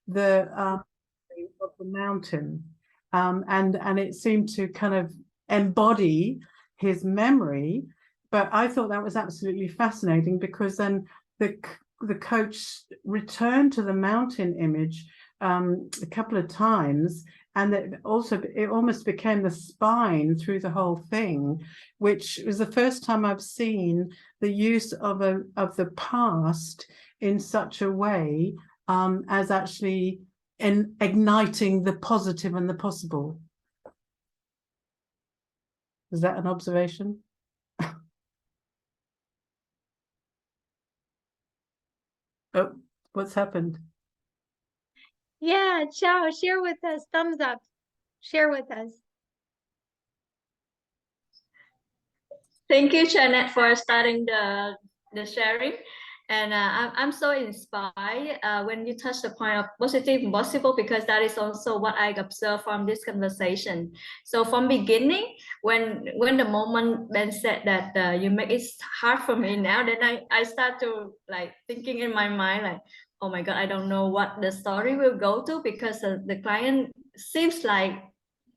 the of the mountain, and it seemed to kind of embody his memory. But I thought that was absolutely fascinating, because then the coach returned to the mountain image a couple of times, and it almost became the spine through the whole thing, which was the first time I've seen the use of the past in such a way as actually in igniting the positive and the possible. Is that an observation? Oh, what's happened? Yeah, Chao, share with us. Thumbs up. Share with us. Thank you, Janet, for starting the sharing. And I'm so inspired when you touch the point of positive and possible, because that is also what I observed from this conversation. So from beginning, when the moment Ben said that you make it hard for me now, then I start to like thinking in my mind like, oh my God, I don't know what the story will go to, because the client seems like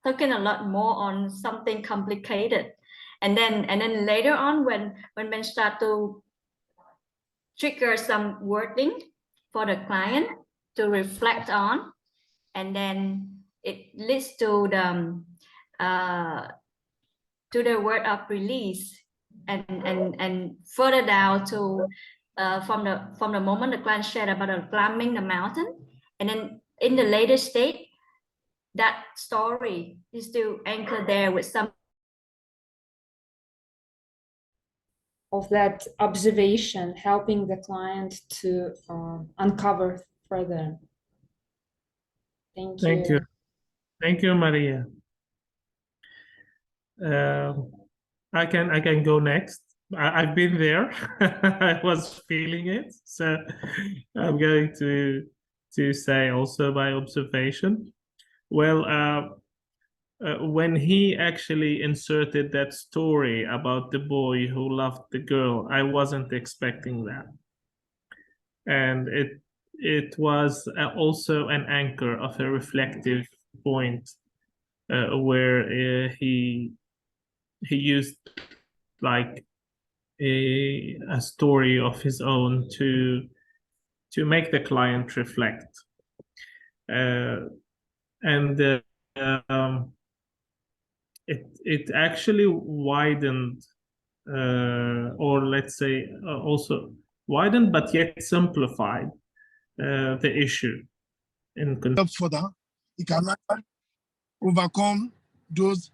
talking a lot more on something complicated. And then later on, when Ben start to trigger some wording for the client to reflect on, and then it leads to the word of release, and further down to from the moment the client shared about climbing the mountain, and then in the later state, that story is still anchored there with some of that observation, helping the client to uncover further. Thank you. Thank you, Maria. I can go next. I've been there. I was feeling it, so I'm going to say also my observation. Well, when he actually inserted that story about the boy who loved the girl, I wasn't expecting that, and it was also an anchor of a reflective point where he used like a story of his own to make the client reflect, and it actually widened, or let's say also widened, but yet simplified the issue. Further, you can overcome those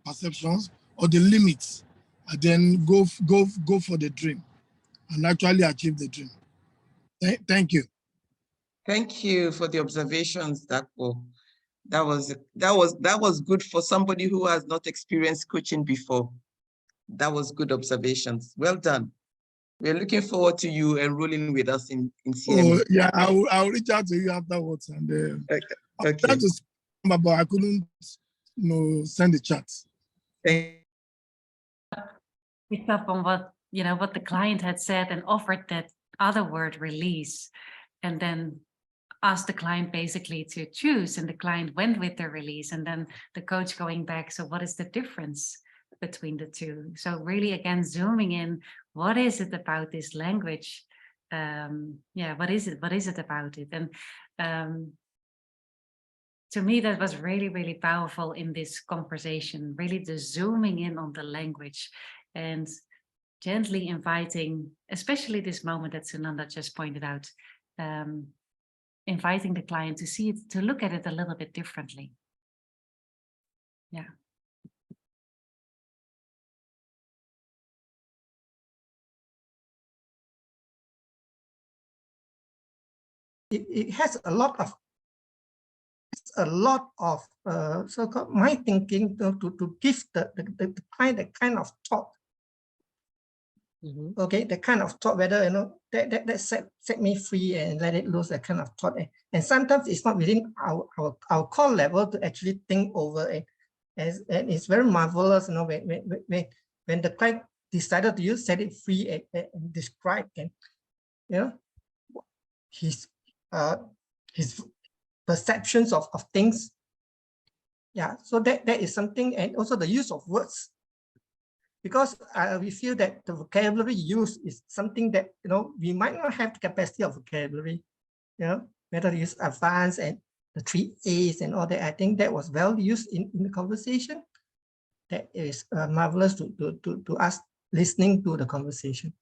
perceptions or the limits, and then go for the dream and actually achieve the dream. Thank you. Thank you for the observations, Dakpo. That was good for somebody who has not experienced coaching before. That was good observations. Well done. We're looking forward to you enrolling with us in CME. Oh, yeah, I'll reach out to you afterwards, and okay. I tried to send, but I couldn't, send the chat. Picked up on what the client had said and offered that other word, release, and then asked the client basically to choose, and the client went with the release, and then the coach going back, so what is the difference between the two? So really, again, zooming in, what is it about this language? What is it about it? And to me, that was really, really powerful in this conversation, really the zooming in on the language and gently inviting, especially this moment that Sunanda just pointed out, inviting the client to see it, to look at it a little bit differently. Yeah. It has a lot of so-called mind thinking to give the client that kind of thought. Mm-hmm. Okay, the kind of thought, whether that set me free and let it loose, that kind of thought. And sometimes it's not within our core level to actually think over it. And it's very marvelous, when the client decided to use set it free and describe, and his perceptions of things. Yeah, so that is something, and also the use of words. Because we feel that the vocabulary used is something that, we might not have the capacity of vocabulary, whether to use advanced and the 3 A's and all that. I think that was well used in the conversation. That is marvelous to us listening to the conversation.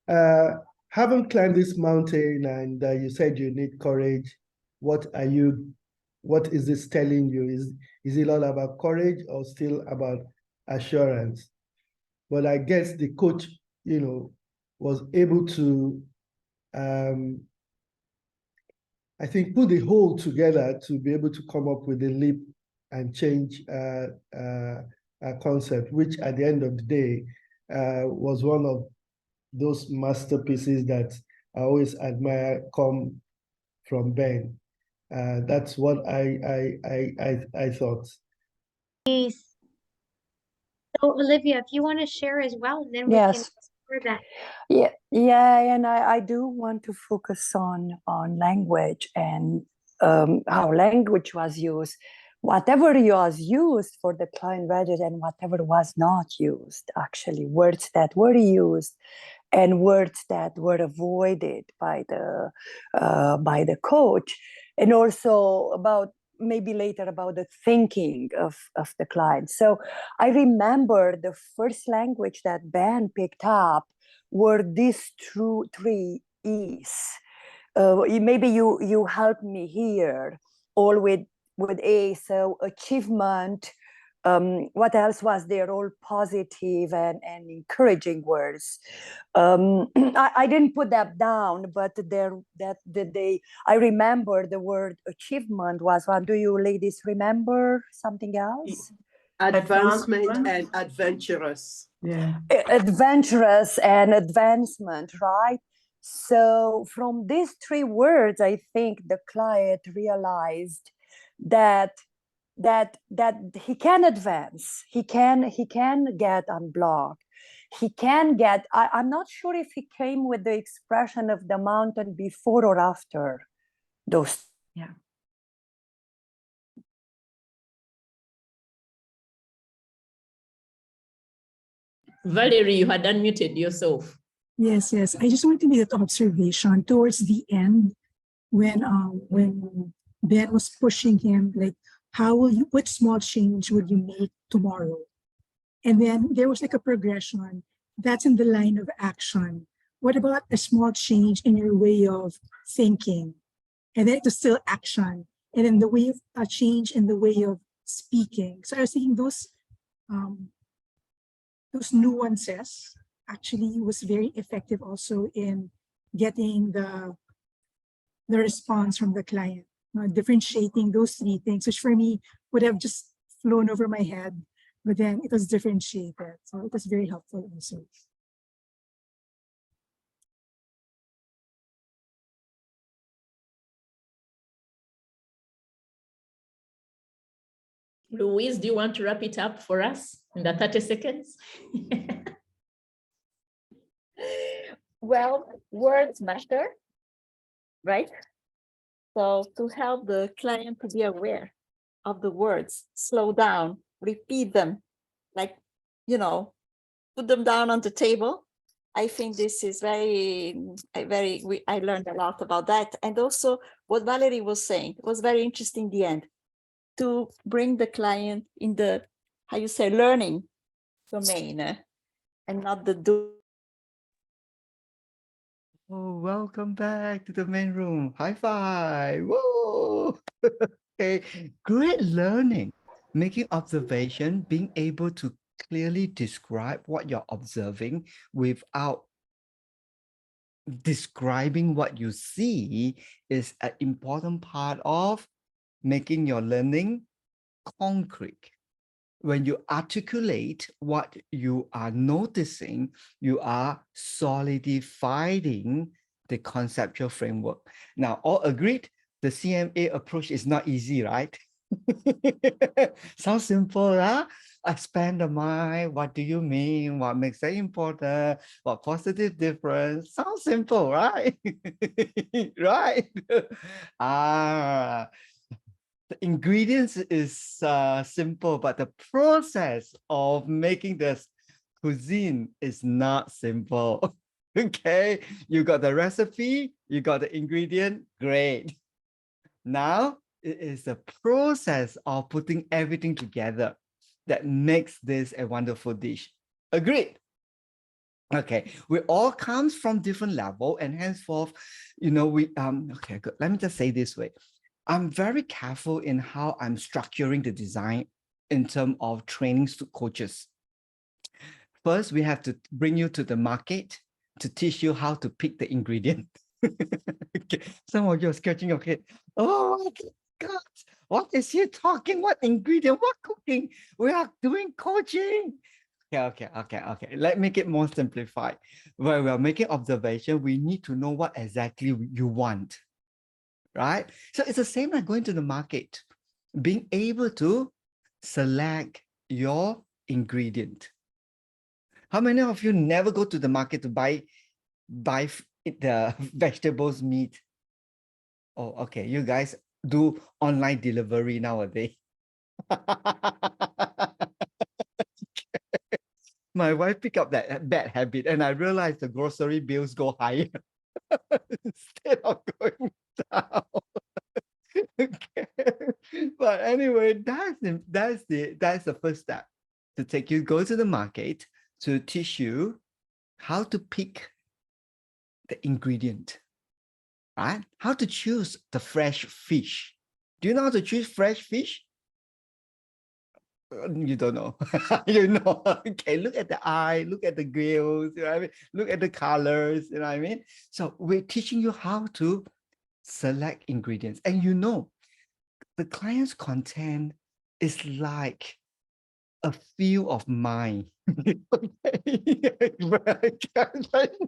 Haven't climbed this mountain, and you said you need courage. What is this telling you? Is it all about courage or still about assurance? But I guess the coach, was able to, I think, put the whole together to be able to come up with a leap and change a concept, which at the end of the day was one of those masterpieces that I always admire come from Ben. That's what I thought. Yes. So Olivia, if you want to share as well, then we can Yes. cover that. Yeah, and I do want to focus on language and how language was used. Whatever was used for the client register and whatever was not used, actually, words that were used and words that were avoided by the coach, and also about maybe later about the thinking of the client. So I remember the first language that Ben picked up were these 3 E's. Maybe you help me here, all with A. So achievement. What else was there? All positive and encouraging words. I didn't put that down, but I remember the word achievement was one. Do you ladies remember something else? Advancement and adventurous. Yeah. Adventurous and advancement, right? So from these 3 words, I think the client realized that he can advance, he can get unblocked, he can get. I'm not sure if he came with the expression of the mountain before or after those. Yeah. Valerie, you had unmuted yourself. Yes. I just want to make that observation towards the end when Ben was pushing him, like, what small change would you make tomorrow? And then there was like a progression. That's in the line of action. What about a small change in your way of thinking? And then it was still action. And then the way of a change in the way of speaking. So I was thinking those nuances actually was very effective also in getting the response from the client, differentiating those 3 things, which for me would have just flown over my head, but then it was differentiated. So it was very helpful also. Louise, do you want to wrap it up for us in the 30 seconds? Well, words matter, right? So to help the client to be aware of the words, slow down, repeat them, like, put them down on the table. I think this is I learned a lot about that. And also what Valerie was saying was very interesting in the end, to bring the client in the, learning domain and not the do. Oh, welcome back to the main room. High five. Whoa. Okay, great learning, making observation, being able to clearly describe what you're observing without describing what you see is an important part of making your learning concrete. When you articulate what you are noticing, you are solidifying the conceptual framework. Now, all agreed, the CMA approach is not easy, right? Sounds simple, huh? expand the mind. What do you mean? What makes it important? What positive difference? Sounds simple, right? Right? Ah, the ingredients is simple, but the process of making this cuisine is not simple. Okay, you got the recipe, you got the ingredient, great. Now it is the process of putting everything together that makes this a wonderful dish. Agreed. Okay, we all comes from different level, and henceforth, you know, okay, good. Let me just say this way. I'm very careful in how I'm structuring the design in terms of trainings to coaches. First, we have to bring you to the market to teach you how to pick the ingredient. Okay. Some of you are scratching your head. Oh my God, what is he talking? What ingredient? What cooking? We are doing coaching. Okay. Let me make it more simplified. When we are making observation, we need to know what exactly you want, right? So it's the same like going to the market, being able to select your ingredient. How many of you never go to the market to buy the vegetables, meat? Oh, okay. You guys do online delivery nowadays. My wife picked up that bad habit, and I realized the grocery bills go higher instead of going down. Okay. But anyway, that's the first step to take you go to the market to teach you how to pick the ingredient, right? How to choose the fresh fish. Do you know how to choose fresh fish? You don't know. You know. Okay, look at the eye, look at the gills, you know what I mean? Look at the colors, you know what I mean? So we're teaching you how to select ingredients. And you know, the client's content is like a field of mind. Very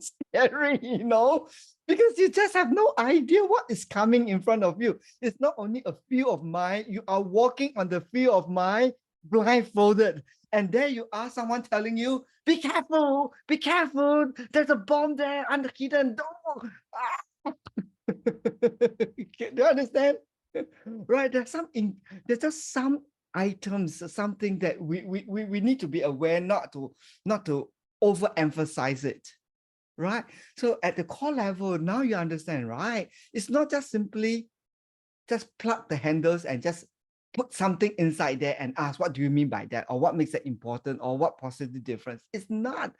scary, you know, because you just have no idea what is coming in front of you. It's not only a field of mind, you are walking on the field of mind blindfolded. And there you are, someone telling you, be careful, there's a bomb there under the hidden door. Ah! Do you understand? Right, there's just some items, something that we need to be aware not to overemphasize it, right? So at the core level, now you understand, right? It's not just simply just plug the handles and just put something inside there and ask, what do you mean by that? Or what makes it important? Or what positive difference? It's not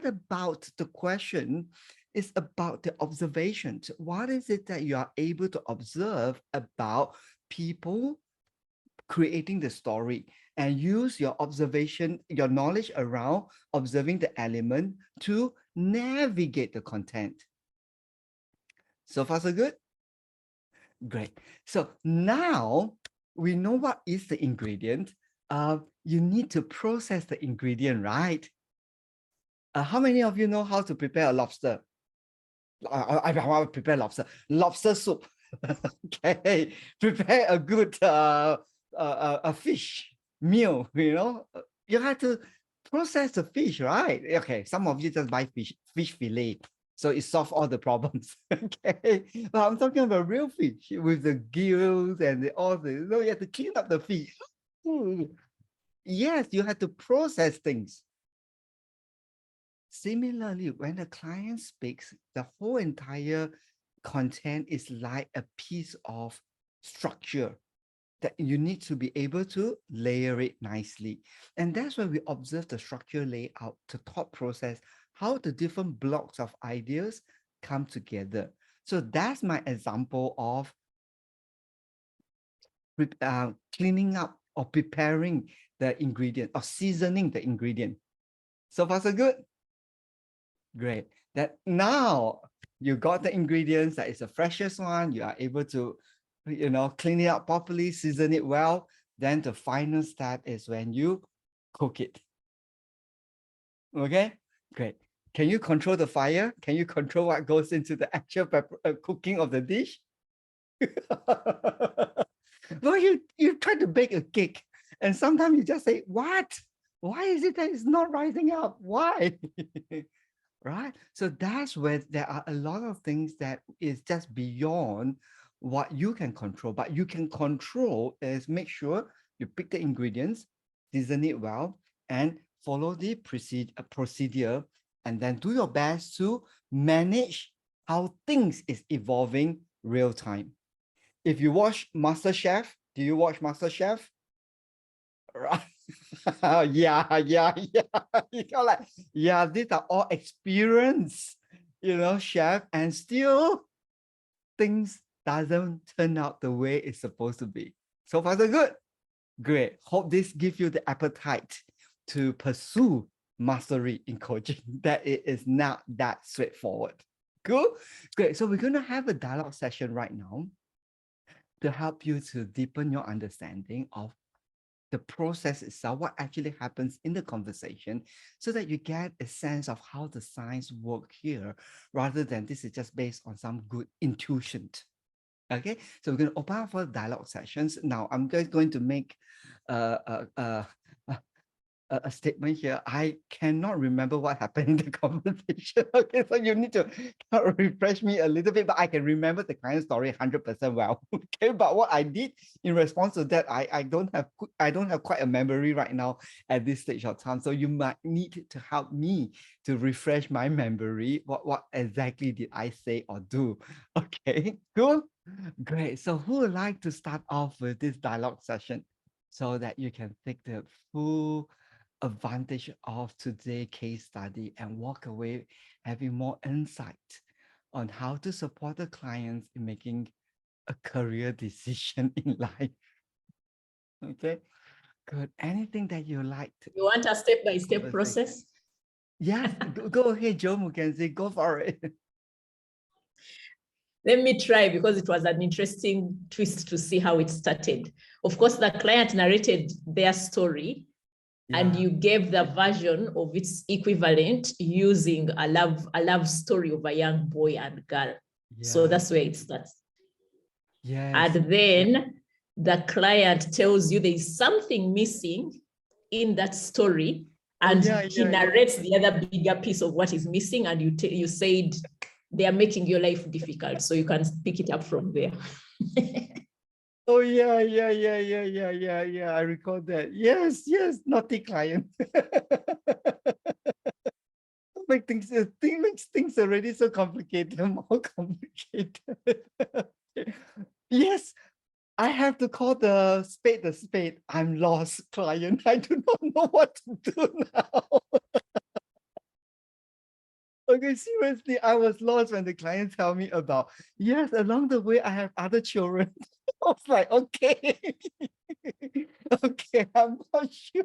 about the question. It's about the observations. What is it that you are able to observe about people creating the story, and use your observation, your knowledge around observing the element to navigate the content. So far, so good? Great. So now we know what is the ingredient. You need to process the ingredient, right? How many of you know how to prepare a lobster? I want to prepare lobster soup. Okay, prepare a good a fish meal. You know, you have to process the fish, right? Okay, some of you just buy fish fillet, so it solves all the problems. Okay, but I'm talking about real fish with the gills and all the. You know, you have to clean up the fish. Yes, you have to process things. Similarly, when the client speaks, the whole entire content is like a piece of structure that you need to be able to layer it nicely. And that's why we observe the structure layout, the thought process, how the different blocks of ideas come together. So that's my example of cleaning up or preparing the ingredient or seasoning the ingredient. So far, so good? Great. That now you got the ingredients, that is the freshest one, you are able to, you know, clean it up properly, season it well. Then the final step is when you cook it. Okay, great. Can you control the fire? Can you control what goes into the actual cooking of the dish? Well, you try to bake a cake And sometimes you just say, what? Why is it that it's not rising up? Why? Right? So that's where there are a lot of things that is just beyond what you can control. But you can control is make sure you pick the ingredients, season it well, and follow the procedure, and then do your best to manage how things is evolving real time. If you watch MasterChef, do you watch MasterChef? Right. Yeah. You know, like, yeah, these are all experience, chef, and still things doesn't turn out the way it's supposed to be. So far, so good. Great. Hope this gives you the appetite to pursue mastery in coaching, that it is not that straightforward. Cool. Great. So we're going to have a dialogue session right now to help you to deepen your understanding of the process itself, what actually happens in the conversation, so that you get a sense of how the science work here, rather than this is just based on some good intuition. Okay, so we're going to open up for dialogue sessions. Now, I'm just going to make a statement here. I cannot remember what happened in the conversation. Okay, so you need to refresh me a little bit, but I can remember the client story 100% well. Okay, but what I did in response to that, I don't have quite a memory right now at this stage of time. So you might need to help me to refresh my memory. What exactly did I say or do? Okay, cool, great. So who would like to start off with this dialogue session so that you can take the full advantage of today's case study and walk away having more insight on how to support the clients in making a career decision in life? Okay, good. Anything that you like to— You want a step-by-step process? Yes, go ahead, Joe Mackenzie, go for it. Let me try, because it was an interesting twist to see how it started. Of course, the client narrated their story, and you gave the version of its equivalent using a love story of a young boy and girl. So that's where it starts. Yes. And then the client tells you there is something missing in that story, and he narrates the other bigger piece of what is missing, and you said they are making your life difficult, so you can pick it up from there. Oh yeah. I recall that. Yes, naughty client. Makes things already so complicated, more complicated. Yes, I have to call the spade. I'm lost, client. I do not know what to do now. Okay, seriously, I was lost when the client tell me about, yes, along the way, I have other children. I was like, okay. Okay, I'm not sure.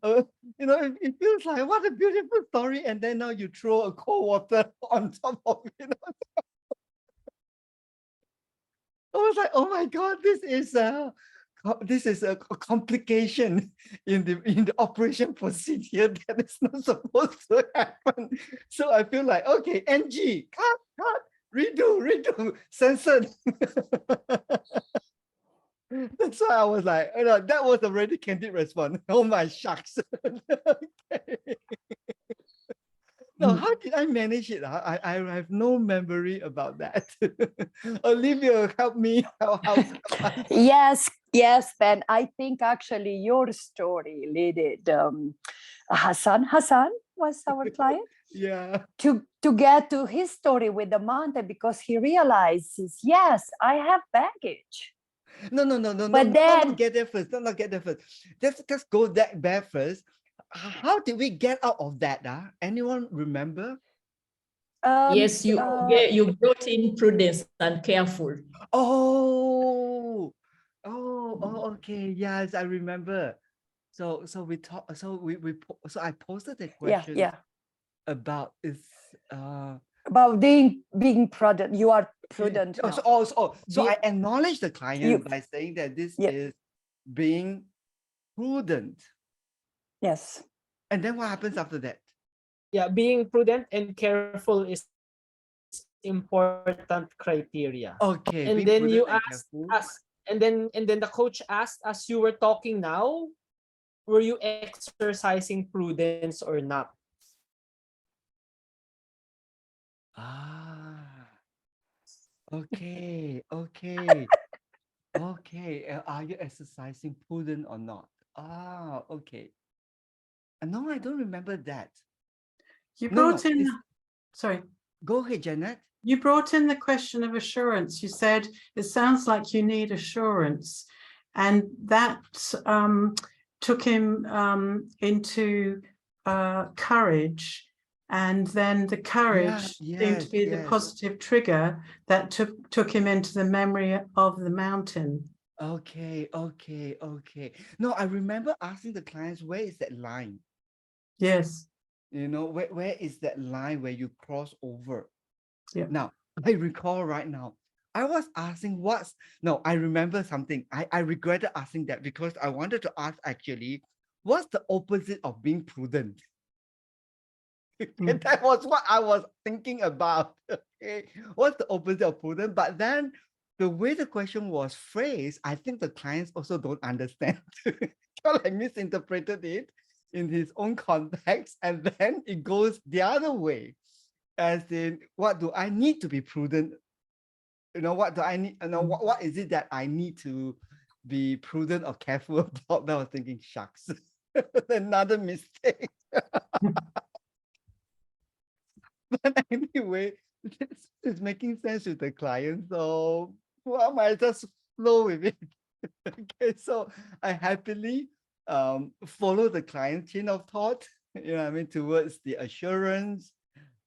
It feels like, what a beautiful story. And then now you throw a cold water on top of it. I was like, oh my God, this is a complication in the operation procedure that is not supposed to happen. So I feel like, okay, NG, cut, redo, censored. That's why I was like, that was a very candid response. Oh my shucks. Okay. Now, how did I manage it? I have no memory about that. Olivia, help me. Yes, Ben. I think actually your story led it. Hassan was our client. Yeah. To get to his story with the mountain, because he realizes, yes, I have baggage. No. But then, not get there first. Not get there first. Let's go back first. How did we get out of that? Anyone remember? Yes, you brought in prudence and careful. Oh, okay. Yes, I remember. So we talked. So I posted a question. About about being prudent. You are prudent. So I acknowledge the client by saying that this is being prudent. Yes. And then what happens after that? Yeah, being prudent and careful is important criteria. Okay. And then you ask us, and then the coach asked, as you were talking now, were you exercising prudence or not? Ah, okay, okay, okay. Are you exercising prudent or not? Ah, okay. No, I don't remember that. You No, brought no, in, it's- sorry, Go ahead, Janet. you brought in the question of assurance. You said it sounds like you need assurance, and that took him into courage, and then the courage seemed to yes, be the yes. positive trigger that took him into the memory of the mountain. Okay, okay, okay. No, I remember asking the clients, where is that line? Yes. You know, where is that line where you cross over? Yeah. Now, I recall right now, I was asking I remember something. I regretted asking that because I wanted to ask actually, what's the opposite of being prudent? And that was what I was thinking about. Okay, what's the opposite of prudent? But then the way the question was phrased, I think the clients also don't understand. So I misinterpreted it in his own context, and then it goes the other way, as in, what do I need to be prudent? You know, what do I need? You know, what is it that I need to be prudent or careful about? That I was thinking, shucks, another mistake. But anyway, it's making sense with the client, so well, I might just flow with it. Okay, so I happily follow the client chain of thought, you know what I mean, towards the assurance,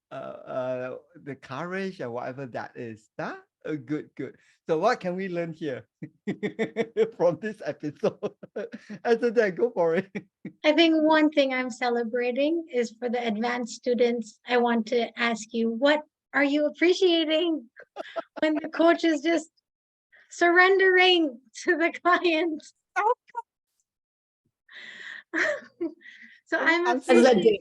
the courage, and whatever that is. Huh? Good, good. So what can we learn here from this episode? After that, go for it. I think one thing I'm celebrating is for the advanced students. I want to ask you, what are you appreciating when the coach is just surrendering to the client? So I'm appreciating.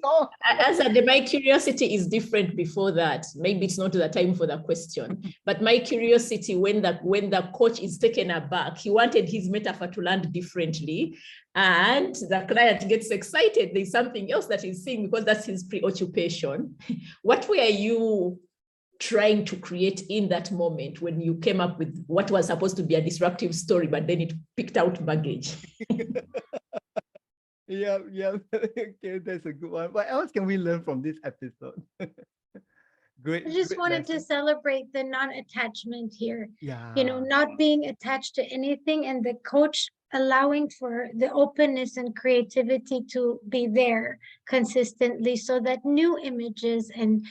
My curiosity is different before that. Maybe it's not the time for the question, but my curiosity when the coach is taken aback, he wanted his metaphor to land differently, and the client gets excited. There's something else that he's seeing because that's his preoccupation. What were you trying to create in that moment when you came up with what was supposed to be a disruptive story, but then it picked out baggage? Yeah. Okay, that's a good one. What else can we learn from this episode? Great. I just great wanted to lesson. celebrate the non-attachment here. Yeah. You know, not being attached to anything, and the coach allowing for the openness and creativity to be there consistently, so that new images and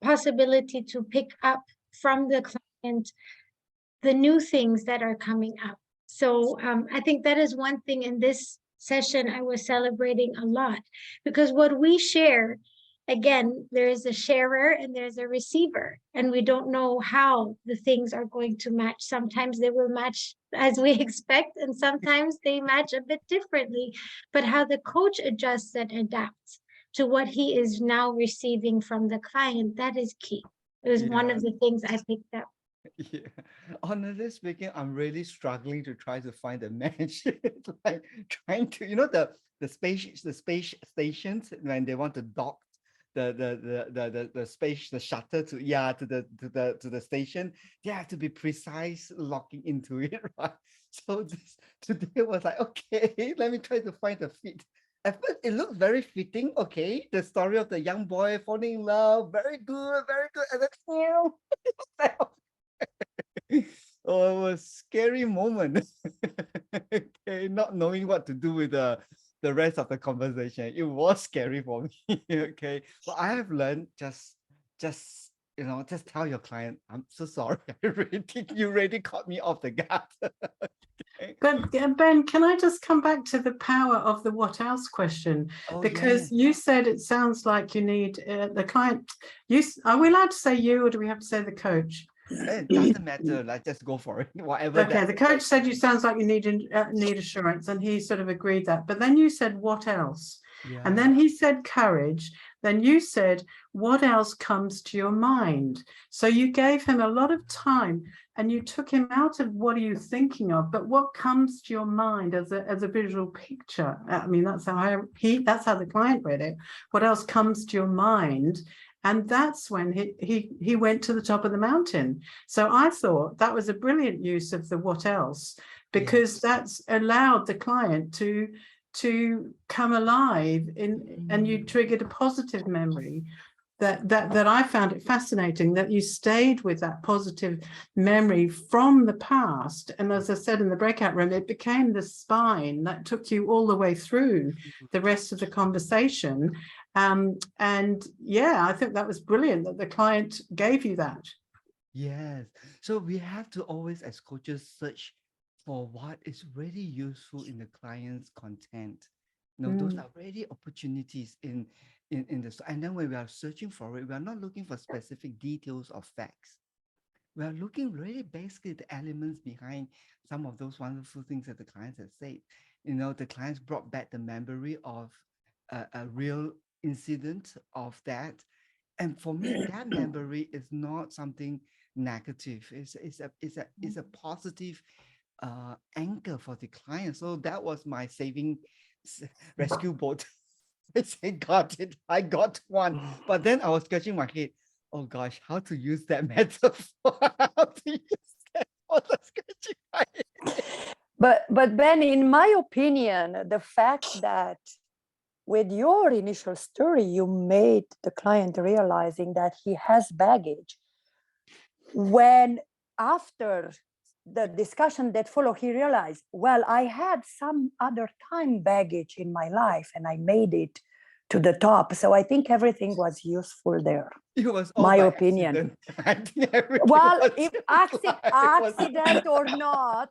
possibility to pick up from the client the new things that are coming up. So I think that is one thing in this session I was celebrating a lot, because what we share, again, there is a sharer and there's a receiver, and we don't know how the things are going to match. Sometimes they will match as we expect, and sometimes they match a bit differently. But how the coach adjusts and adapts to what he is now receiving from the client, that is key. It was one of the things I picked up. Yeah. Honestly speaking, I'm really struggling to try to find a match. It's like trying to, you know, the space stations when they want to dock the space, the shutter to the station, they have to be precise locking into it, right? So today was like, okay, let me try to find a fit. At first, it looked very fitting. Okay, the story of the young boy falling in love, very good, very good. And then, oh, it was a scary moment. Okay, not knowing what to do with the rest of the conversation. It was scary for me. Okay, but I have learned just you know, just tell your client, I'm so sorry. You really caught me off the guard. But Ben, can I just come back to the power of the what else question? Oh, Because you said it sounds like you need the client. Are we allowed to say you, or do we have to say the coach? It doesn't matter. Like, just go for it. Whatever. Okay, the coach said you sounds like you need assurance, and he sort of agreed that. But then you said what else? Yeah. And then he said courage. then you said, what else comes to your mind? So you gave him a lot of time and you took him out of what are you thinking of, but what comes to your mind as a visual picture. I mean, that's how that's how the client read it. What else comes to your mind? And that's when he went to the top of the mountain. So I thought that was a brilliant use of the what else, because that's allowed the client to come alive and you triggered a positive memory. That I found it fascinating that you stayed with that positive memory from the past. And as I said in the breakout room, it became the spine that took you all the way through the rest of the conversation. And yeah, I think that was brilliant that the client gave you that. Yes. So we have to always, as coaches, search for what is really useful in the client's content. Those are really opportunities in this. And then when we are searching for it, we are not looking for specific details or facts. We are looking really basically the elements behind some of those wonderful things that the clients have said. The clients brought back the memory of a real incident of that. And for me, that memory is not something negative. It's a positive anchor for the client. So that was my saving rescue boat. I said, got it. I got one. But then I was scratching my head. Oh gosh, how to use that metaphor? How to use that? I was scratching my head. But Ben, in my opinion, the fact that with your initial story, you made the client realizing that he has baggage. When after the discussion that followed, he realized, well, I had some other time baggage in my life and I made it to the top. So I think everything was useful there. It was all my by opinion. Accident. I think everything Well, was if accident or not,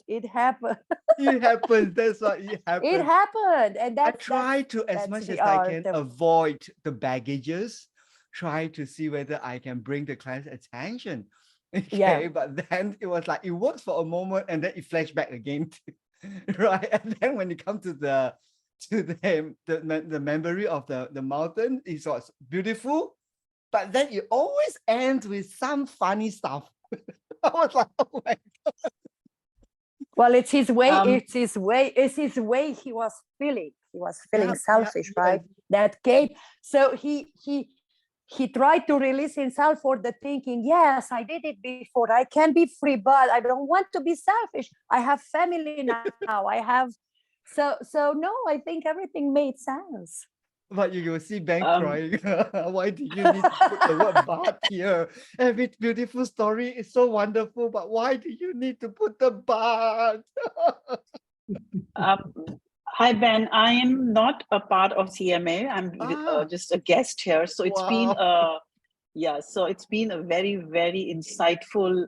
it happened. It happened. That's what it happened. It happened. And I try to, as much as I can, avoid the baggages, try to see whether I can bring the client's attention. Okay, but then it was like, it works for a moment and then it flashed back again. Right. And then when it comes to the memory of the mountain, it was beautiful, but then it always ends with some funny stuff. I was like, oh my God. Well, it's his way. It's his way. He was feeling selfish, right? That came. So he tried to release himself for the thinking, yes, I did it before. I can be free, but I don't want to be selfish. I have family now. I have. So no, I think everything made sense. But you will see Ben crying. Why do you need to put the word but here? Every beautiful story is so wonderful, but why do you need to put the but? Hi, Ben. I am not a part of CMA. I'm just a guest here. So it's been so it's been a very, very insightful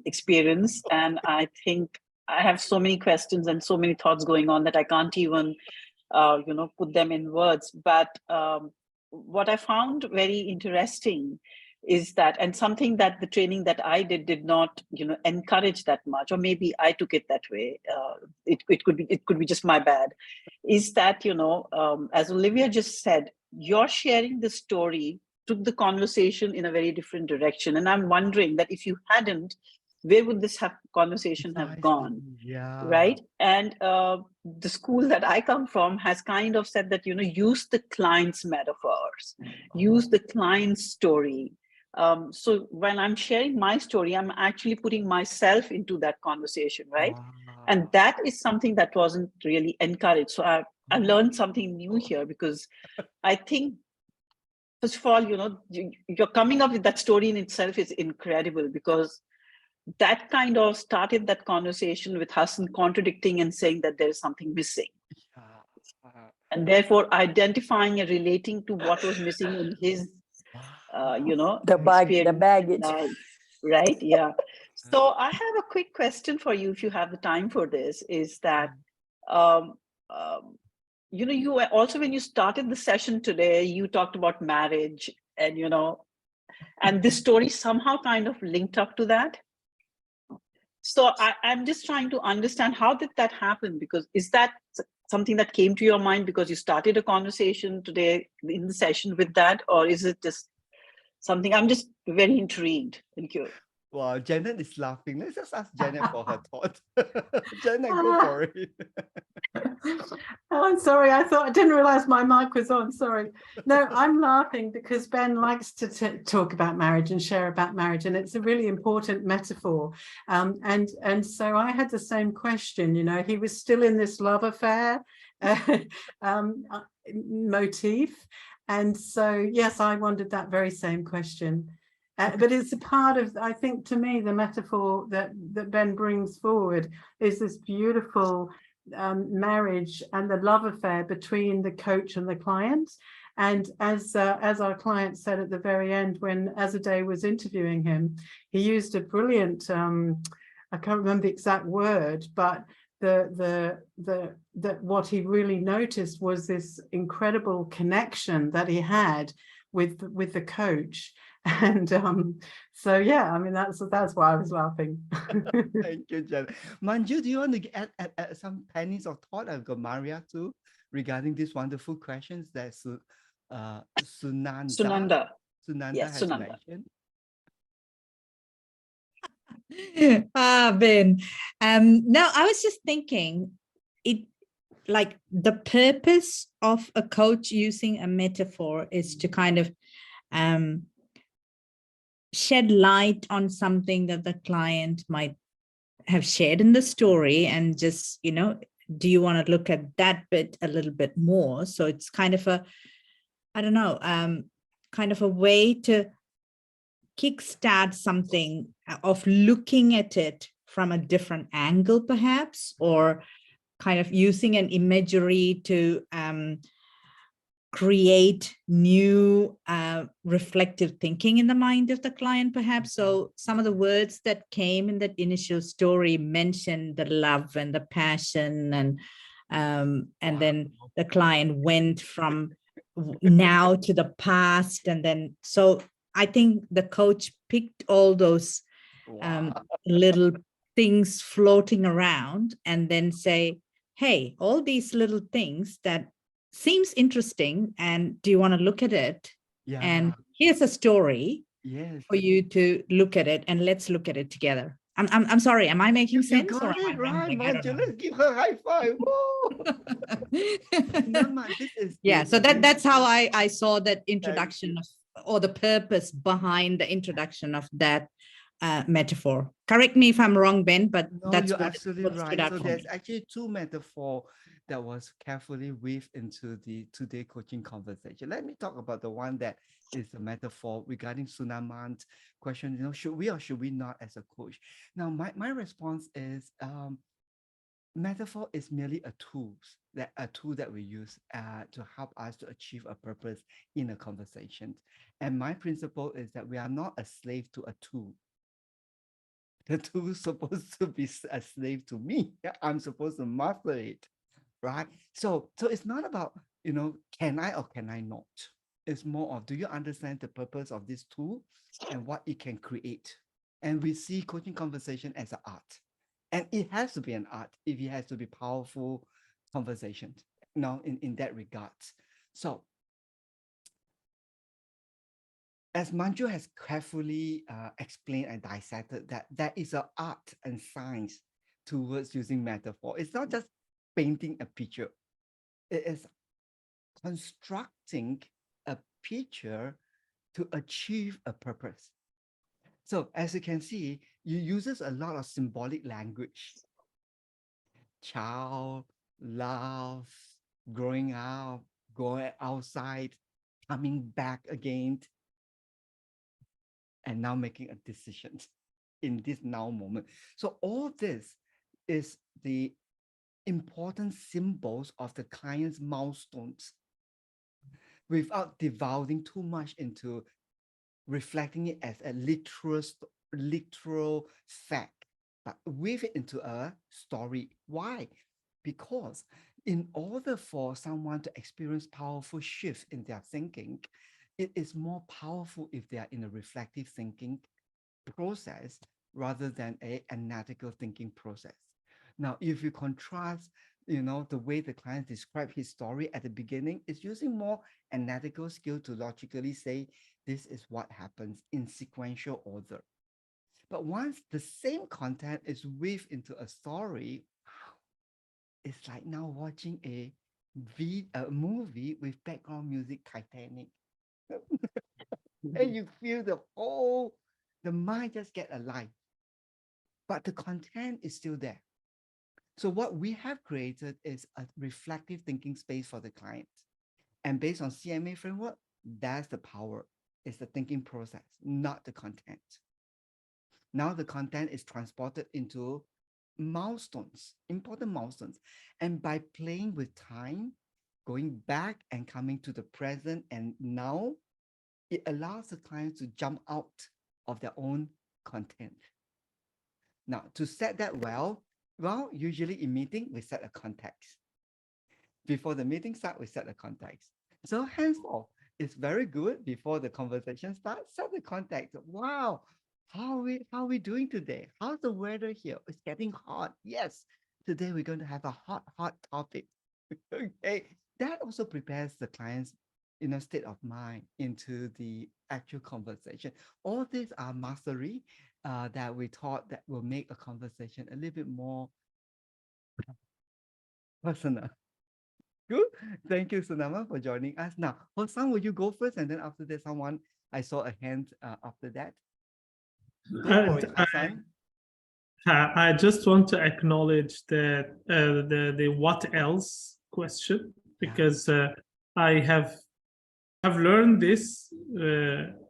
experience. And I think I have so many questions and so many thoughts going on that I can't even put them in words. But what I found very interesting is that, and something that the training that I did not, encourage that much, or maybe I took it that way. It could be just my bad. Is that, as Olivia just said, you're sharing the story took the conversation in a very different direction. And I'm wondering that if you hadn't, where would this conversation have gone? Yeah. Right. And the school that I come from has kind of said that, use the client's metaphors, use the client's story. So when I'm sharing my story, I'm actually putting myself into that conversation, right? And that is something that wasn't really encouraged. So I learned something new here, because I think, first of all, you're coming up with that story in itself is incredible, because that kind of started that conversation with Hassan contradicting and saying that there is something missing. And therefore identifying and relating to what was missing in his, the baggage. Right, yeah. So I have a quick question for you, if you have the time for this, is that, you were also, when you started the session today, you talked about marriage and, and this story somehow kind of linked up to that. So I'm just trying to understand, how did that happen? Because is that something that came to your mind because you started a conversation today in the session with that, or is it just something? I'm just very intrigued. Thank you. Wow, Janet is laughing. Let's just ask Janet for her thought. Janet, go for it. Oh, I'm sorry. I didn't realize my mic was on. Sorry. No, I'm laughing because Ben likes to talk about marriage and share about marriage, and it's a really important metaphor. And so I had the same question. You know, he was still in this love affair motif, and so yes, I wondered that very same question. But it's a part of, I think, to me, the metaphor that Ben brings forward is this beautiful marriage and the love affair between the coach and the client. And as our client said at the very end, when Azadeh was interviewing him, he used a brilliant, I can't remember the exact word, but what he really noticed was this incredible connection that he had with the coach. And so yeah, I mean that's why I was laughing. Thank you, Jen. Manju, do you want to add some pennies of thought? I've got Maria too regarding these wonderful questions that Sunanda Yes, has Sunanda. mentioned. Ben. No, I was just thinking like the purpose of a coach using a metaphor is to kind of shed light on something that the client might have shared in the story, and just, you know, do you want to look at that bit a little bit more? So it's kind of a, I don't know, kind of a way to kickstart something of looking at it from a different angle, perhaps, or kind of using an imagery to create new reflective thinking in the mind of the client, perhaps. So some of the words that came in that initial story mentioned the love and the passion, and then the client went from now to the past, and then so I think the coach picked all those little things floating around and then say, hey, all these little things that seems interesting, and do you want to look at it? Yeah. And here's a story for you to look at it, and let's look at it together. I'm sorry, am I making sense? You got it right, Manju. Let's give her a high five. This is yeah, so that's how I saw that introduction of, or the purpose behind the introduction of that metaphor. Correct me if I'm wrong, Ben, but no, that's you're what absolutely stood right. out So for there's me. actually two metaphors that was carefully weaved into the today coaching conversation. Let me talk about the one that is the metaphor regarding Sunaman's question, you know, should we or should we not as a coach? Now, my response is metaphor is merely a tool that we use to help us to achieve a purpose in a conversation. And my principle is that we are not a slave to a tool. The tool is supposed to be a slave to me. I'm supposed to master it, right? So it's not about, you know, can I or can I not? It's more of, do you understand the purpose of this tool and what it can create? And we see coaching conversation as an art. And it has to be an art if it has to be powerful conversations, you know, in that regard. So as Manju has carefully explained and dissected, that there is an art and science towards using metaphor. It's not just painting a picture. It is constructing a picture to achieve a purpose. So as you can see, you uses a lot of symbolic language. Child, love, growing up, going outside, coming back again, and now making a decision in this now moment. So all this is the important symbols of the client's milestones without devolving too much into reflecting it as a literal fact, but weave it into a story. Why? Because in order for someone to experience powerful shift in their thinking, it is more powerful if they are in a reflective thinking process rather than a analytical thinking process. Now, if you contrast you know, the way the client described his story at the beginning is using more analytical skill to logically say, this is what happens in sequential order. But once the same content is weaved into a story, it's like now watching a movie with background music Titanic. And you feel the mind just get alive. But the content is still there. So what we have created is a reflective thinking space for the client. And based on CMA framework, that's the power. It's the thinking process, not the content. Now the content is transported into milestones, important milestones. And by playing with time, going back and coming to the present and now, it allows the client to jump out of their own content. Now, to set that well, usually in meeting, we set a context. Before the meeting starts, we set a context. So henceforth, it's very good before the conversation starts, set the context. Wow, how are we doing today? How's the weather here? It's getting hot. Yes, today we're going to have a hot topic. Okay, that also prepares the client's state of mind into the actual conversation. All these are mastery that we thought that will make a conversation a little bit more personal. Good. Thank you, Sunama, for joining us. Now, Hassan, will you go first? And then after that, I saw a hand after that. Go for it, Hassan. I just want to acknowledge that the what else question, because I have learned this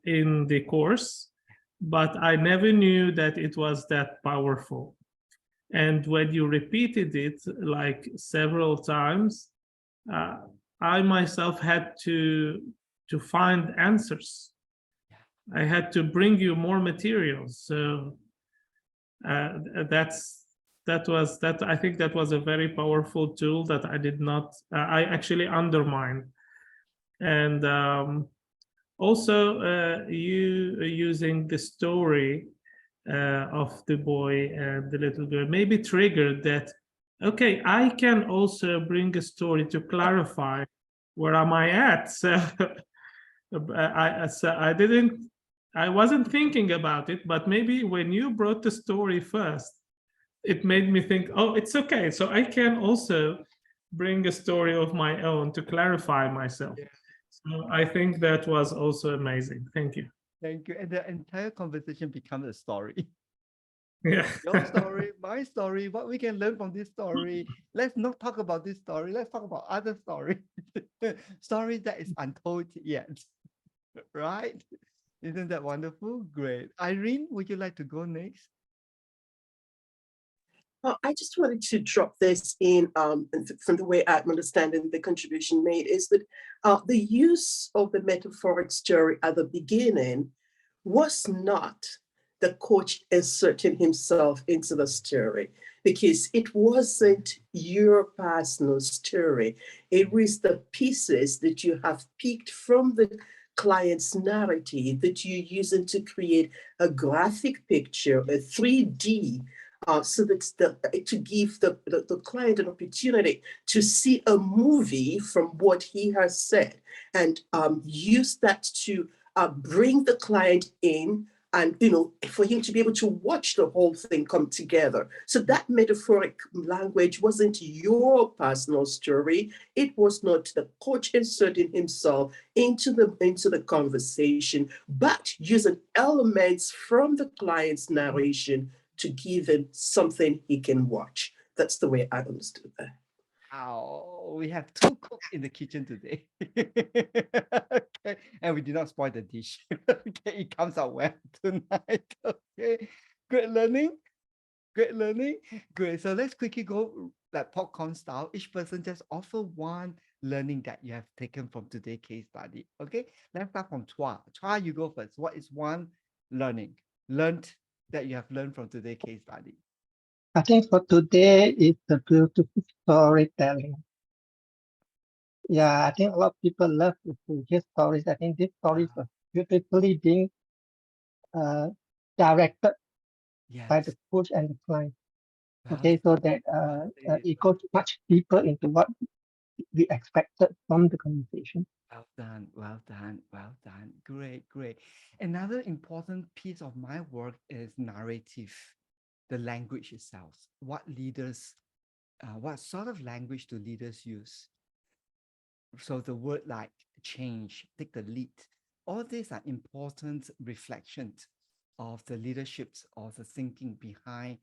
in the course, but I never knew that it was that powerful. And when you repeated it like several times, I myself had to find answers. I had to bring you more materials. So I think that was a very powerful tool that I did not, I actually undermined. And also you using the story of the boy and the little girl maybe triggered that, okay, I can also bring a story to clarify where am I at. So I wasn't thinking about it, but maybe when you brought the story first, it made me think, oh, it's okay. So I can also bring a story of my own to clarify myself. Yeah. So I think that was also amazing. Thank you. Thank you. And the entire conversation becomes a story. Yeah. Your story, my story, what we can learn from this story. Let's not talk about this story. Let's talk about other stories. Stories that is untold yet. Right? Isn't that wonderful? Great. Irene, would you like to go next? I just wanted to drop this in from the way I'm understanding the contribution made is that the use of the metaphoric story at the beginning was not the coach inserting himself into the story, because it wasn't your personal story. It was the pieces that you have picked from the client's narrative that you're using to create a graphic picture, a 3D, so that to give the client an opportunity to see a movie from what he has said, and use that to bring the client in, and for him to be able to watch the whole thing come together. So that metaphoric language wasn't your personal story. It was not the coach inserting himself into the conversation, but using elements from the client's narration to give him something he can watch. That's the way I understood that. Oh, we have two cooks in the kitchen today. Okay. And we did not spoil the dish. Okay, it comes out well tonight. Okay, great learning. Great learning. Great. So let's quickly go like popcorn style. Each person just offer one learning that you have taken from today's case study. Okay, let's start from Chua. Chua, you go first. What is one learning that you have learned from today's case study? I think for today, it's a beautiful storytelling. Yeah, I think a lot of people love to hear stories. I think this stories are beautifully being directed by the coach and the client. Okay, so that it goes much deeper into what we expected from the conversation. Well done, well done, well done. Great, great. Another important piece of my work is narrative, the language itself. What sort of language do leaders use? So the word like change, take the lead. All these are important reflections of the leaderships or the thinking behind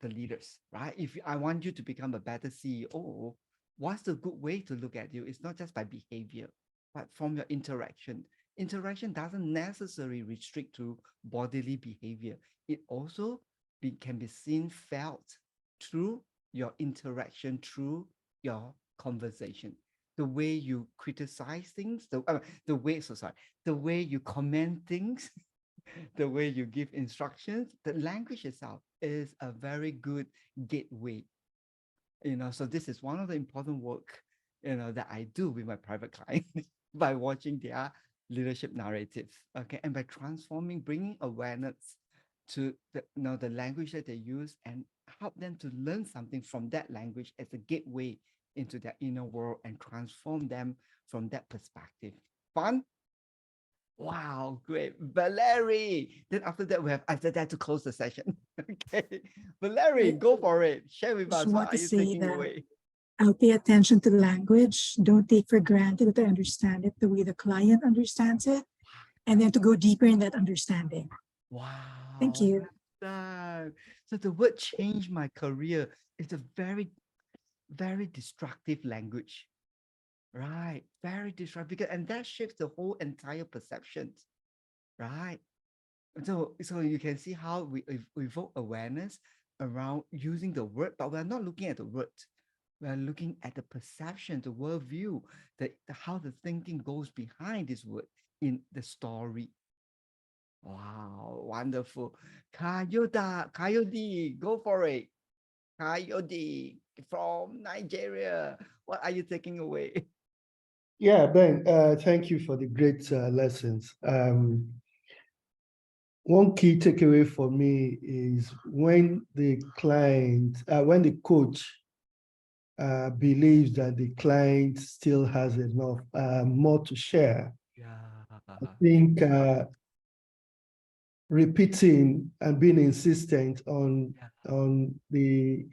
the leaders, right? If I want you to become a better CEO, what's the good way to look at you? It's not just by behavior, but from your interaction. Interaction doesn't necessarily restrict to bodily behavior. It also can be seen, felt through your interaction, through your conversation. The way you criticize things, the way you comment things, the way you give instructions, the language itself is a very good gateway. So this is one of the important work, that I do with my private client by watching their leadership narrative. Okay. And by transforming, bringing awareness to the language that they use and help them to learn something from that language as a gateway into their inner world and transform them from that perspective. Fun? Wow, great. Valerie. Then after that, after that to close the session. Okay. Valerie, go for it. Share with us. Just want What to are you say taking that away? I'll pay attention to language. Don't take for granted that I understand it the way the client understands it, and then to go deeper in that understanding. Wow. Thank you. So the word change my career is a very, very destructive language. Right. Very destructive. And that shifts the whole entire perception. Right. So you can see how we evoke awareness around using the word, but we're not looking at the word. We're looking at the perception, the worldview, how the thinking goes behind this word in the story. Wow, wonderful. Kayode, go for it. Kayode from Nigeria. What are you taking away? Yeah, Ben, thank you for the great lessons. One key takeaway for me is when the coach believes that the client still has enough more to share. I think repeating and being insistent on the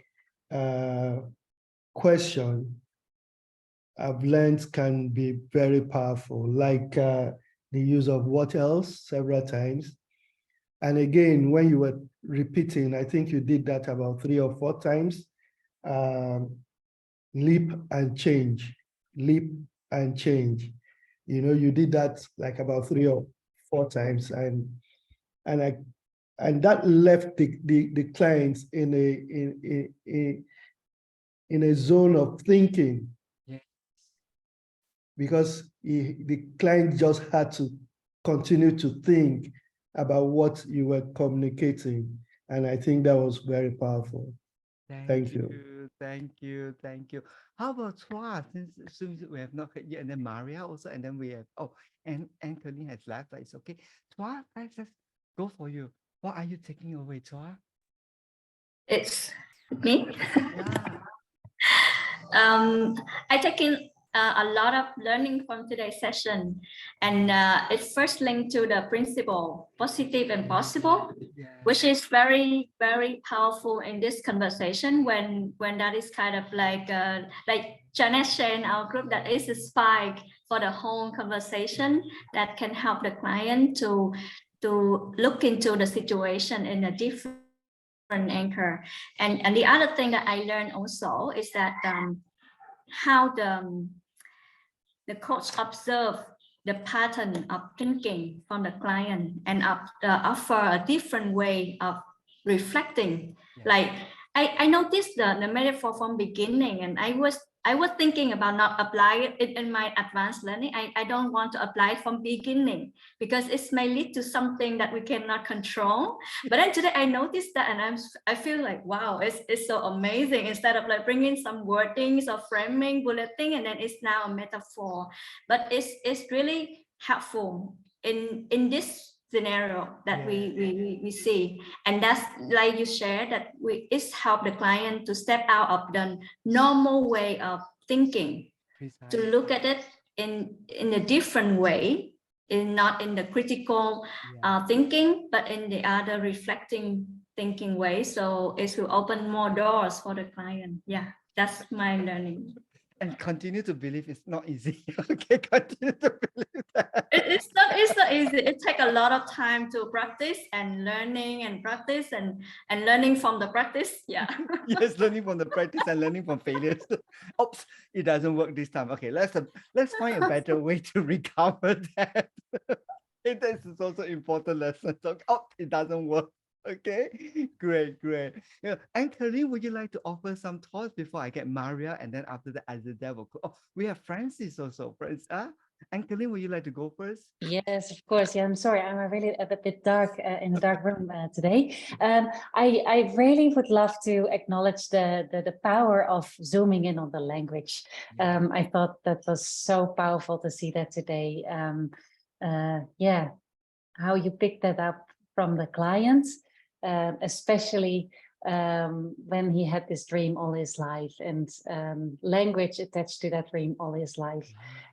question I've learned can be very powerful, like the use of what else several times. And again, when you were repeating, I think you did that about 3 or 4 times. Leap and change, leap and change. You did that like about 3 or 4 times, and that left the clients in a zone of thinking. Yes. Because the client just had to continue to think about what you were communicating. And I think that was very powerful. Thank you. Thank you. How about Chua? Since we have not heard yet, and then Maria also, and then we have and Colleen has left, but it's okay. Chua, let's go for you. What are you taking away, Chua? It's me. Yeah. I take in a lot of learning from today's session, and it's first linked to the principle positive and possible, which is very, very powerful in this conversation when that is kind of like Janet shared in our group, that is a spike for the whole conversation that can help the client to look into the situation in a different anchor. And the other thing that I learned also is that how the coach observe the pattern of thinking from the client and offer a different way of reflecting. Like I noticed the metaphor from beginning, and I was thinking about not applying it in my advanced learning. I don't want to apply it from beginning because it may lead to something that we cannot control. But then today I noticed that, and I feel like, wow, it's so amazing. Instead of like bringing some wordings or framing, bulleting, and then it's now a metaphor. But it's really helpful in this scenario that we see. And that's like you shared, that it's help the client to step out of the normal way of thinking, to look at it in a different way, not in the critical thinking, but in the other reflecting thinking way. So it will open more doors for the client. Yeah, that's my learning. And continue to believe it's not easy. Okay, continue to believe that. It's not easy. It takes a lot of time to practice and learning and practice and learning from the practice. Yeah. Yes, learning from the practice and learning from failures. Oops, it doesn't work this time. Okay, let's find a better way to recover that. This is also important lesson. So, oh, it doesn't work. Okay, great. Yeah, and Kareem, would you like to offer some thoughts before I get Maria, and then after that, Azadeh will go. Oh, we have Francis also. Francis, and Kareem, would you like to go first? Yes, of course. Yeah, I'm sorry. I'm really a bit dark in a dark room today. I really would love to acknowledge the power of zooming in on the language. I thought that was so powerful to see that today. Yeah, how you picked that up from the clients, especially when he had this dream all his life, and language attached to that dream all his life,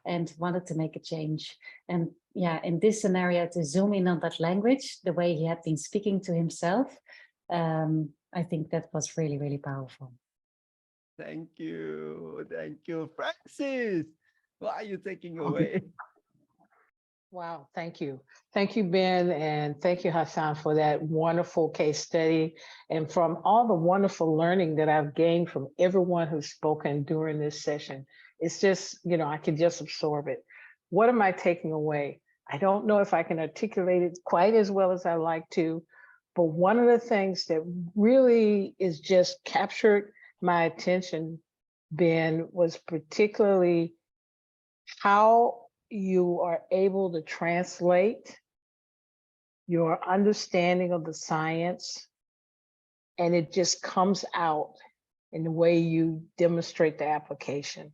and wanted to make a change. And yeah, in this scenario, to zoom in on that language, the way he had been speaking to himself, I think that was really, really powerful. Thank you, Francis. What are you taking away? Wow, thank you. Thank you, Ben, and thank you, Hassan, for that wonderful case study and from all the wonderful learning that I've gained from everyone who's spoken during this session. It's just, I can just absorb it. What am I taking away? I don't know if I can articulate it quite as well as I like to, but one of the things that really is just captured my attention, Ben, was particularly how you are able to translate your understanding of the science, and it just comes out in the way you demonstrate the application.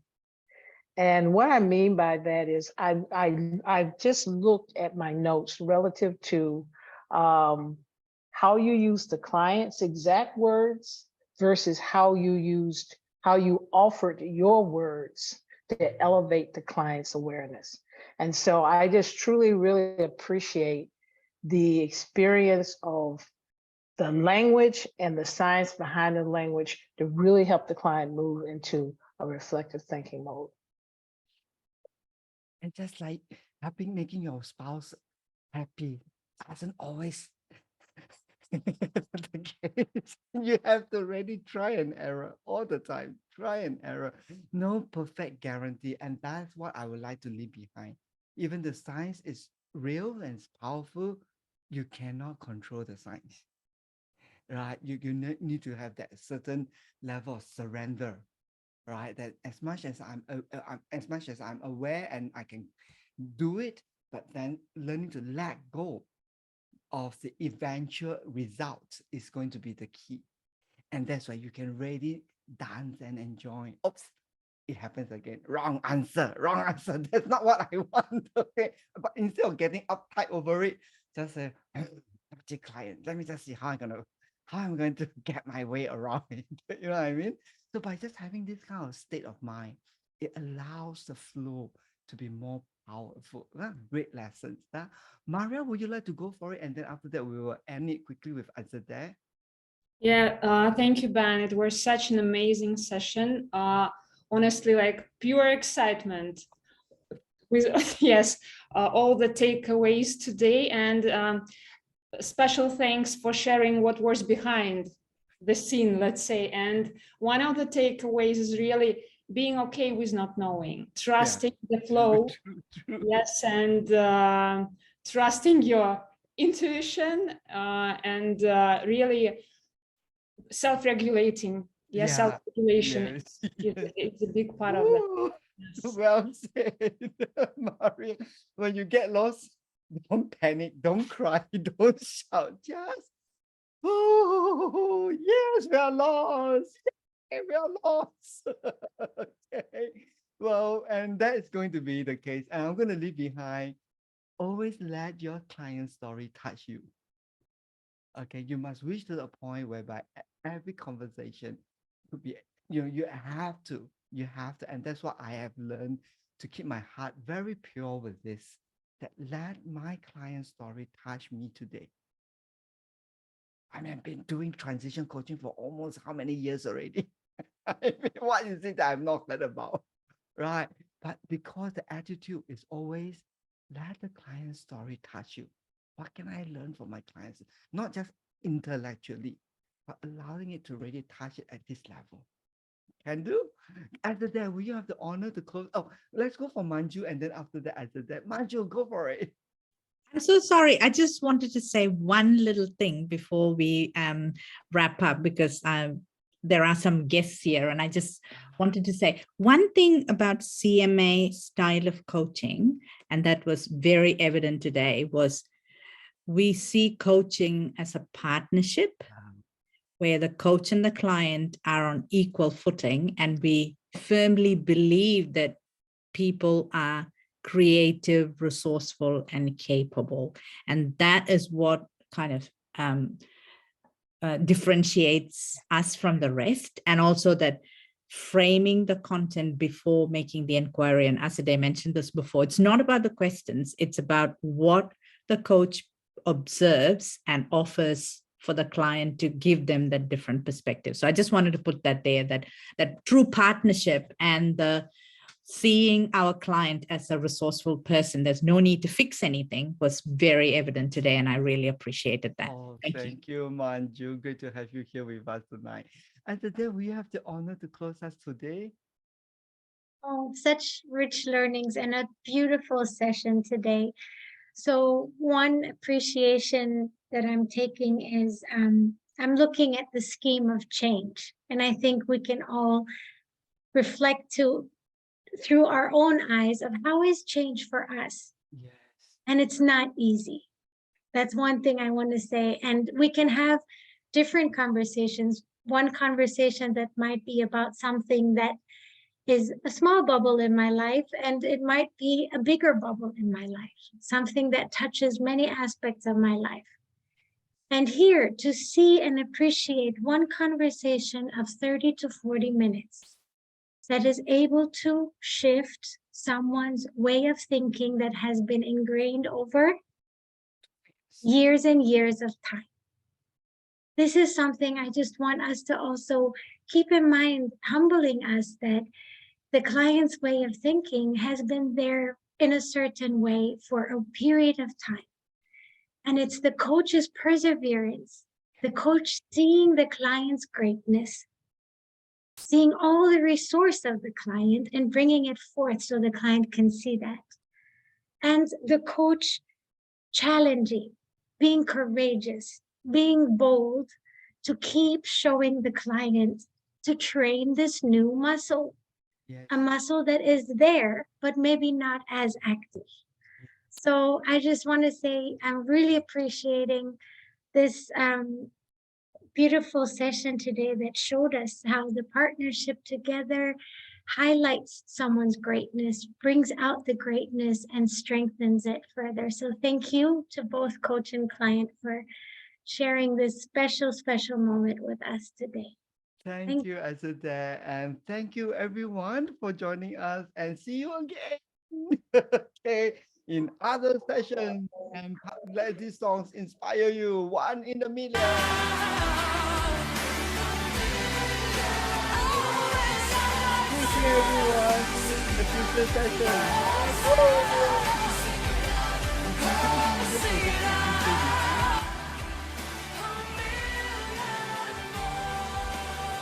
And what I mean by that is I just looked at my notes relative to how you use the client's exact words versus how you offered your words to elevate the client's awareness. And so I just truly, really appreciate the experience of the language and the science behind the language to really help the client move into a reflective thinking mode. And just like making your spouse happy doesn't always the case. You have to really try and error all the time. Try and error. No perfect guarantee. And that's what I would like to leave behind. Even the science is real and it's powerful, you cannot control the science. Right? You need to have that certain level of surrender. Right? That as much as I'm aware and I can do it, but then learning to let go of the eventual result is going to be the key. And that's why you can really dance and enjoy. Oops, it happens again. Wrong answer. That's not what I want. Okay. But instead of getting uptight over it, just say, client, let me just see how I'm going to get my way around it. You know what I mean? So by just having this kind of state of mind, it allows the flow to be more powerful. Great lessons. Maria, would you like to go for it? And then after that, we will end it quickly with Azadeh. Yeah, thank you, Ben. It was such an amazing session. Honestly, like pure excitement with, yes, all the takeaways today. And special thanks for sharing what was behind the scene, let's say. And one of the takeaways is really being okay with not knowing, trusting the flow. True. Yes, and trusting your intuition and really self-regulating. Yes, self-regulation is a big part of that. Yes. Well said, Maria. When you get lost, don't panic, don't cry, don't shout. Just, oh, yes, we are lost. We are lost. Okay. Well, and that is going to be the case. And I'm going to leave behind always let your client story touch you. Okay, you must reach to the point whereby every conversation could be, you have to, and that's what I have learned to keep my heart very pure with this, that let my client story touch me today. I mean, I've been doing transition coaching for almost how many years already? I mean, what is it that I've not heard about, right? But because the attitude is always let the client story touch you. What can I learn from my clients? Not just intellectually, but allowing it to really touch it at this level. Can do. After that, we have the honor to close. Oh, let's go for Manju, and then after that, Manju, go for it. I'm so sorry. I just wanted to say one little thing before we wrap up, because there are some guests here, and I just wanted to say one thing about CMA style of coaching, and that was very evident today, was we see coaching as a partnership where the coach and the client are on equal footing, and we firmly believe that people are creative, resourceful, and capable. And that is what kind of differentiates us from the rest. And also that framing the content before making the inquiry, and Asade mentioned this before, it's not about the questions, it's about what the coach observes and offers for the client to give them that different perspective. So I just wanted to put that there, that true partnership and the seeing our client as a resourceful person, there's no need to fix anything, was very evident today, and I really appreciated that. Oh, thank you, Manju. Good to have you here with us tonight. And today we have the honor to close us today. Oh, such rich learnings and a beautiful session today. So one appreciation that I'm taking is I'm looking at the scheme of change, and I think we can all reflect through our own eyes of how is change for us. Yes. And it's not easy. That's one thing I want to say. And we can have different conversations. One conversation that might be about something that is a small bubble in my life, and it might be a bigger bubble in my life, something that touches many aspects of my life. And here to see and appreciate one conversation of 30 to 40 minutes that is able to shift someone's way of thinking that has been ingrained over years and years of time. This is something I just want us to also keep in mind, humbling us that the client's way of thinking has been there in a certain way for a period of time. And it's the coach's perseverance, the coach seeing the client's greatness, seeing all the resource of the client and bringing it forth so the client can see that. And the coach challenging, being courageous, being bold to keep showing the client to train this new muscle. Yes. A muscle that is there, but maybe not as active. So I just want to say I'm really appreciating this beautiful session today that showed us how the partnership together highlights someone's greatness, brings out the greatness, and strengthens it further. So thank you to both coach and client for sharing this special, special moment with us today. Thank you, Azadeh, and thank you everyone for joining us, and see you again. Okay, in other sessions, and let these songs inspire you. One in a million. Thank you everyone. The future session.